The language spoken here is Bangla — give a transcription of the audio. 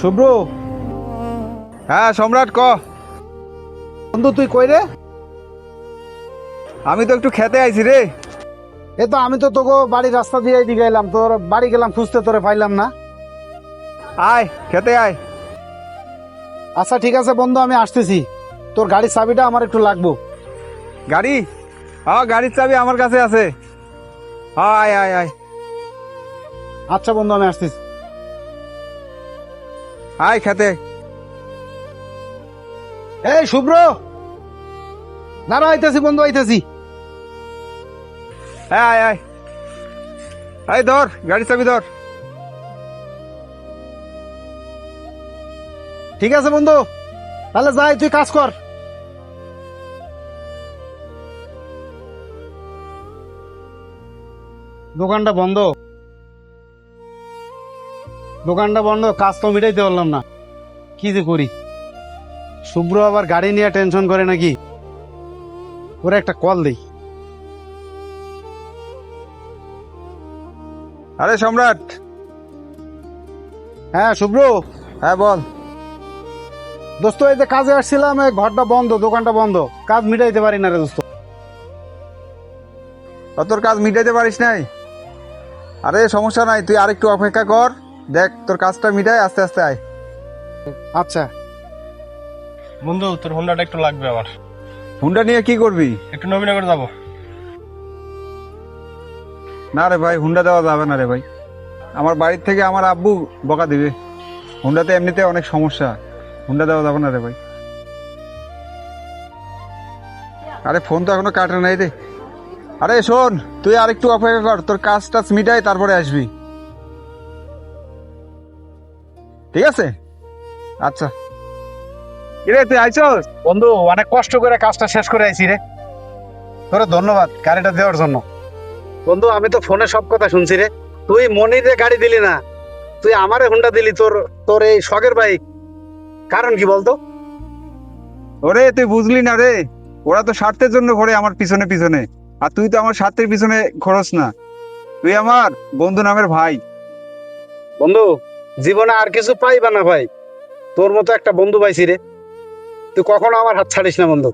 শুভ্র। হ্যাঁ সম্রাট, ক। বন্ধু তুই কই রে? আমি তো একটু খেতে আইছি রে। এ তো আমি তো তোকে বাড়ির রাস্তা দিয়ে দিকে এলাম, তোর বাড়ি গেলাম খুঁজতে, তোরে পাইলাম না। আয় খেতে আয়। আচ্ছা ঠিক আছে বন্ধু, আমি আসতেছি। তোর গাড়ির চাবিটা আমার একটু লাগবো। গাড়ি? হ্যাঁ গাড়ির চাবি আমার কাছে আছে। হ্যাঁ আয় আয় আয়। আচ্ছা বন্ধু, আমি আসতেছি। আয় খেতে। এই শুভ্র, দাঁড়া, আইতেছি বন্ধু, আইতেছি। হ্যাঁ আয় আয়। আয় ধর গাড়ির চাবি ধর। ঠিক আছে বন্ধু, তাহলে যাই, তুই কাজ কর। দোকানটা বন্ধ, দোকানটা বন্ধ, কাজ তো মিটাইতে পারলাম না। কি যে করি? শুভ্র আবার গাড়ি নিয়ে টেনশন করে নাকি? ওরে একটা কল দেই। আরে সম্রাট। হ্যাঁ শুভ্র। হ্যাঁ বল। দোস্ত এই যে কাজে আসছিলাম, এই ঘরটা বন্ধ, দোকানটা বন্ধ, কাজ মিটাইতে পারি না রে দোস্ত। তোর কাজ মিটাইতে পারিস নাই? আরে সমস্যা নাই, তুই আরেকটু অপেক্ষা কর। দেখ তোর কাজটা মিটাই, আস্তে আস্তে আয়। আচ্ছা। বন্ধু তোর হোন্ডাটা একটু লাগবে আমার। হুন্ডা নিয়ে কি করবি? একটু নবীনগর যাবো। না রে ভাই, হুন্ডা দেওয়া যাবে না রে ভাই। আমার বাড়ির থেকে আমার আব্বু বকা দিবে। হুন্ডাতে এমনিতে অনেক সমস্যা, হুন্ডা দেওয়া যাবে না রে ভাই। আরে ফোন তো এখনো কাটে নাই রে। আরে শোন, তুই আরেকটু অপেক্ষা কর, তোর কাজটা মিটাই তারপরে আসবি, ঠিক আছে? আচ্ছা। কিরে তুই আইছস? বন্ধু অনেক কষ্ট করে কাজটা শেষ করে আইছি রে, তোরে ধন্যবাদ গাড়িটা দেওয়ার জন্য। বন্ধু আমি তো ফোনে সব কথা শুনছি রে, তুই মনিরে গাড়ি দিলি না, তুই আমারে হুন্ডা দিলি, তোর তোর এই শখের বাইক। কারণ কি বলতো? ওরে তুই বুঝলি না রে, ওরা তো স্বার্থের জন্য ঘোরে আমার পিছনে পিছনে, আর তুই তো আমার স্বার্থের পিছনে খরচ না। তুই আমার বন্ধু নামের ভাই। বন্ধু জীবনে আর কিছু পাই বা না ভাই, তোর মতো একটা বন্ধু পাইছি রে, তুই কখনো আমার হাত ছাড়িস না বন্ধু।